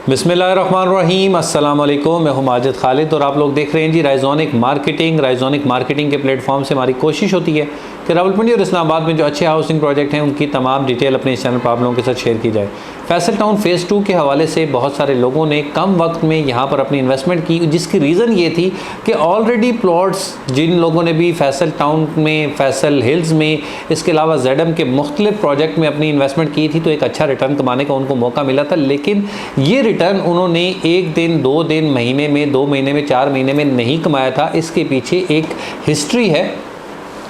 बिस्मिल्लाहिर्रहमानिर्रहीम, अस्सलाम वालेकुम। मैं हूं माजिद खालिद और आप लोग देख रहे हैं जी राइजोनिक मार्केटिंग के प्लेटफॉर्म से हमारी कोशिश होती है कि रावलपिंडी और इस्लामाबाद में जो अच्छे हाउसिंग प्रोजेक्ट हैं उनकी तमाम डिटेल अपने इस चैनल पर आप लोगों के साथ शेयर की जाए। फैसल टाउन फ़ेज़ 2 के हवाले से बहुत सारे लोगों ने कम वक्त में यहाँ पर अपनी इन्वेस्टमेंट की, जिसकी रीज़न ये थी कि ऑलरेडी प्लॉट्स जिन लोगों ने भी फैसल टाउन में, फैसल हिल्स में, इसके अलावा जेडम के मुख्तलिफ प्रोजेक्ट में अपनी इन्वेस्टमेंट की थी तो एक अच्छा रिटर्न कमाने का उनको मौका मिला था। लेकिन ये रिटर्न उन्होंने एक दिन, 2 दिन, महीने में, 2 महीने में, 4 महीने में नहीं कमाया था। इसके पीछे एक हिस्ट्री है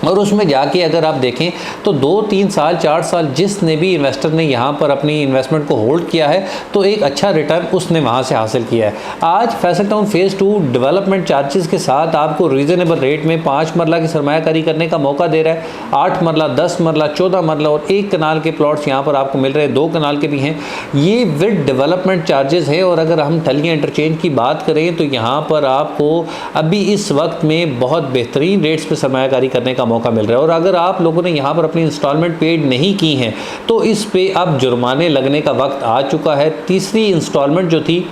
और उसमें जाके अगर आप देखें तो 2, 3 साल, 4 साल जिसने भी इन्वेस्टर ने यहाँ पर अपनी इन्वेस्टमेंट को होल्ड किया है तो एक अच्छा रिटर्न उसने वहाँ से हासिल किया है। आज Faisal town phase 2 development charges के साथ आपको रीज़नेबल रेट में 5 मरला की सरमायाकारी करने का मौका दे रहा है। 8 मरला, 10 मरला, 14 मरला और 1 कनाल के प्लॉट्स यहाँ पर आपको मिल रहे हैं, 2 कनाल के भी हैं। ये विद डेवलपमेंट चार्जेस है। और अगर हम टलियाँ इंटरचेंज की बात करें तो यहाँ पर आपको अभी इस वक्त में बहुत बेहतरीन रेट्स पर सरमायाकारी करने का मौका मिल रहा है। और अगर आप लोगों ने यहाँ पर अपनी इंस्टॉलमेंट पेड नहीं की हैं तो इस पे अब जुर्माने लगने का वक्त आ चुका है। तीसरी इंस्टॉलमेंट जो थी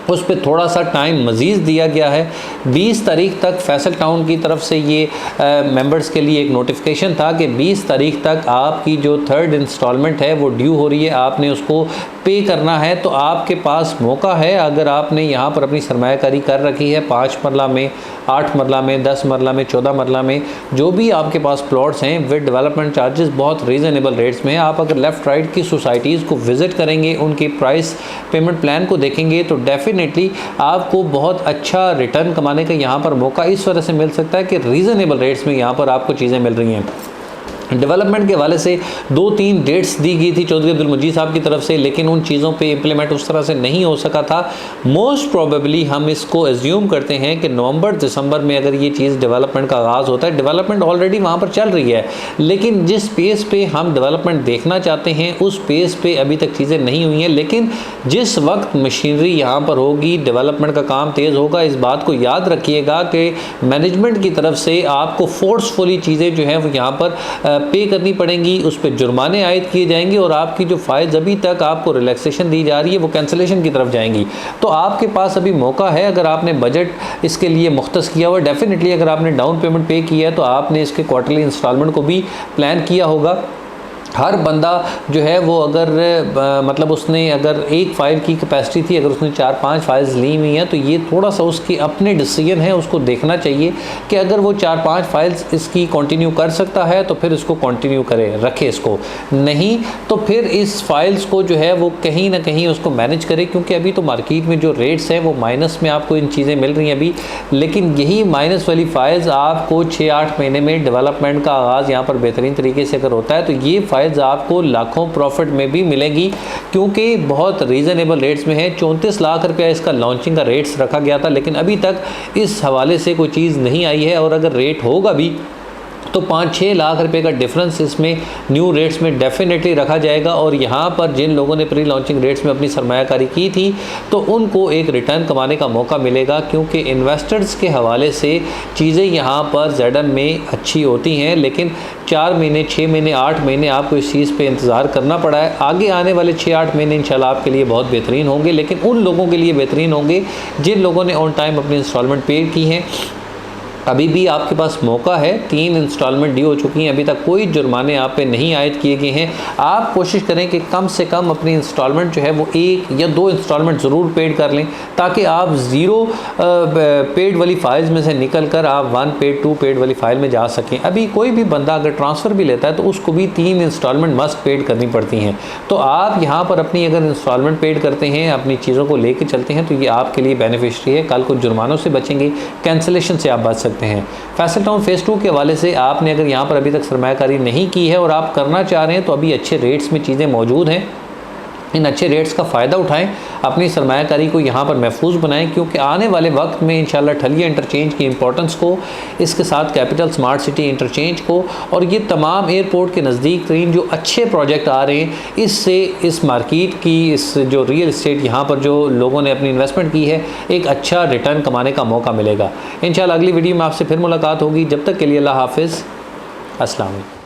उस पर थोड़ा सा टाइम मज़ीद दिया गया है। 20 तारीख तक फैसल टाउन की तरफ से ये मेंबर्स के लिए एक नोटिफिकेशन था कि 20 तारीख तक आपकी जो 3rd इंस्टॉलमेंट है वो ड्यू हो रही है, आपने उसको पे करना है। तो आपके पास मौका है, अगर आपने यहाँ पर अपनी सरमायाकारी कर रखी है 5 मरला में, 8 मरला में, 10 मरला में, 14 मरला में, जो भी आपके पास प्लॉट्स हैं विद डेवलपमेंट चार्जेस बहुत रीज़नेबल रेट्स में हैं। आप अगर लेफ़्ट राइट की सोसाइटीज़ को विज़िट करेंगे, उनके प्राइस पेमेंट प्लान को देखेंगे तो डेफिनेटली आपको बहुत अच्छा रिटर्न कमाने का यहाँ पर मौका इस वजह से मिल सकता है कि रीज़नेबल रेट्स में यहाँ पर आपको चीज़ें मिल रही हैं। डेवलपमेंट के हवाले से 2-3 डेट्स दी गई थी चौधरी अब्दुल मजीद साहब की तरफ से, लेकिन उन चीज़ों पे इम्प्लीमेंट उस तरह से नहीं हो सका था। मोस्ट प्रोबेबली हम इसको एज्यूम करते हैं कि नवंबर दिसंबर में अगर ये चीज़ डेवलपमेंट का आगाज़ होता है, डेवलपमेंट ऑलरेडी वहाँ पर चल रही है, लेकिन जिस पेस पे हम डेवलपमेंट देखना चाहते हैं उस पेस पे अभी तक चीज़ें नहीं हुई हैं। लेकिन जिस वक्त मशीनरी यहाँ पर होगी, डेवलपमेंट का काम तेज़ होगा, इस बात को याद रखिएगा कि मैनेजमेंट की तरफ से आपको फोर्सफुली चीज़ें जो हैं वो यहाँ पर पे करनी पड़ेंगी, उस पर जुर्माने आयद किए जाएंगे और आपकी जो फाइल्स अभी तक आपको रिलैक्सेशन दी जा रही है वो कैंसिलेशन की तरफ जाएंगी। तो आपके पास अभी मौका है, अगर आपने बजट इसके लिए मुख्तस किया हुआ, डेफिनेटली अगर आपने डाउन पेमेंट पे किया है तो आपने इसके क्वार्टरली इंस्टॉलमेंट को भी प्लान किया होगा। हर बंदा जो है वो अगर मतलब उसने अगर एक फ़ाइल की कैपेसिटी थी, अगर उसने 4-5 फाइल्स ली हुई हैं तो ये थोड़ा सा उसकी अपने डिसीजन है, उसको देखना चाहिए कि अगर वो 4-5 फाइल्स इसकी कंटिन्यू कर सकता है तो फिर इसको कंटिन्यू करे, रखे इसको, नहीं तो फिर इस फाइल्स को जो है वो कहीं ना कहीं उसको मैनेज करे। क्योंकि अभी तो मार्केट में जो रेट्स हैं वो माइनस में आपको इन चीज़ें मिल रही हैं अभी, लेकिन यही माइनस वाली फाइल्स आपको 6-8 महीने में डेवलपमेंट का आगाज़ यहाँ पर बेहतरीन तरीके से अगर होता है तो ये आपको लाखों प्रॉफिट में भी मिलेगी, क्योंकि बहुत रीज़नेबल रेट्स में है। 34 लाख रुपया इसका लॉन्चिंग का रेट्स रखा गया था, लेकिन अभी तक इस हवाले से कोई चीज़ नहीं आई है। और अगर रेट होगा भी तो 5-6 लाख रुपए का डिफरेंस इसमें न्यू रेट्स में डेफिनेटली रखा जाएगा। और यहाँ पर जिन लोगों ने प्री लॉन्चिंग रेट्स में अपनी सरमायाकारी की थी तो उनको एक रिटर्न कमाने का मौका मिलेगा, क्योंकि इन्वेस्टर्स के हवाले से चीज़ें यहाँ पर जेडम में अच्छी होती हैं, लेकिन 4 महीने, 6 महीने, 8 महीने आपको इस चीज़ पे इंतज़ार करना पड़ा है। आगे आने वाले 6-8 महीने इंशाल्लाह आपके लिए बहुत बेहतरीन होंगे, लेकिन उन लोगों के लिए बेहतरीन होंगे जिन लोगों ने ऑन टाइम अपनी इंस्टॉलमेंट पे की हैं। अभी भी आपके पास मौका है, 3 इंस्टॉलमेंट ड्यू हो चुकी हैं, अभी तक कोई जुर्माने आप पे नहीं आयद किए गए हैं। आप कोशिश करें कि कम से कम अपनी इंस्टॉलमेंट जो है वो 1 या 2 इंस्टॉलमेंट ज़रूर पेड कर लें, ताकि आप 0 पेड वाली फाइल्स में से निकल कर आप 1 पेड, 2 पेड वाली फ़ाइल में जा सकें। अभी कोई भी बंदा अगर ट्रांसफ़र भी लेता है तो उसको भी 3 इंस्टॉलमेंट मस्ट पेड करनी पड़ती हैं। तो आप यहाँ पर अपनी अगर इंस्टॉलमेंट पेड करते हैं, अपनी चीज़ों को लेकर चलते हैं तो ये आपके लिए बेनिफिशरी है। कल को जुर्मानों से बचेंगे, कैंसिलेशन से आप बच सकते हैं। फैसल टाउन फ़ेज़ 2 के हवाले से आपने अगर यहाँ पर अभी तक सरमायाकारी नहीं की है और आप करना चाह रहे हैं तो अभी अच्छे रेट्स में चीज़ें मौजूद हैं। इन अच्छे रेट्स का फ़ायदा उठाएं, अपनी सरमायाकारी को यहाँ पर महफूज बनाएं, क्योंकि आने वाले वक्त में इंशाल्लाह ठलिया इंटरचेंज की इंपॉर्टेंस को, इसके साथ कैपिटल स्मार्ट सिटी इंटरचेंज को और ये तमाम एयरपोर्ट के नज़दीक तरीन जो अच्छे प्रोजेक्ट आ रहे हैं, इससे इस मार्केट की, इस जो रियल इस्टेट यहाँ पर जो लोगों ने अपनी इन्वेस्टमेंट की है, एक अच्छा रिटर्न कमाने का मौका मिलेगा। इंशाल्लाह अगली वीडियो में आपसे फिर मुलाकात होगी। जब तक के लिए अल्लाह हाफिज़, अस्सलाम वालेकुम।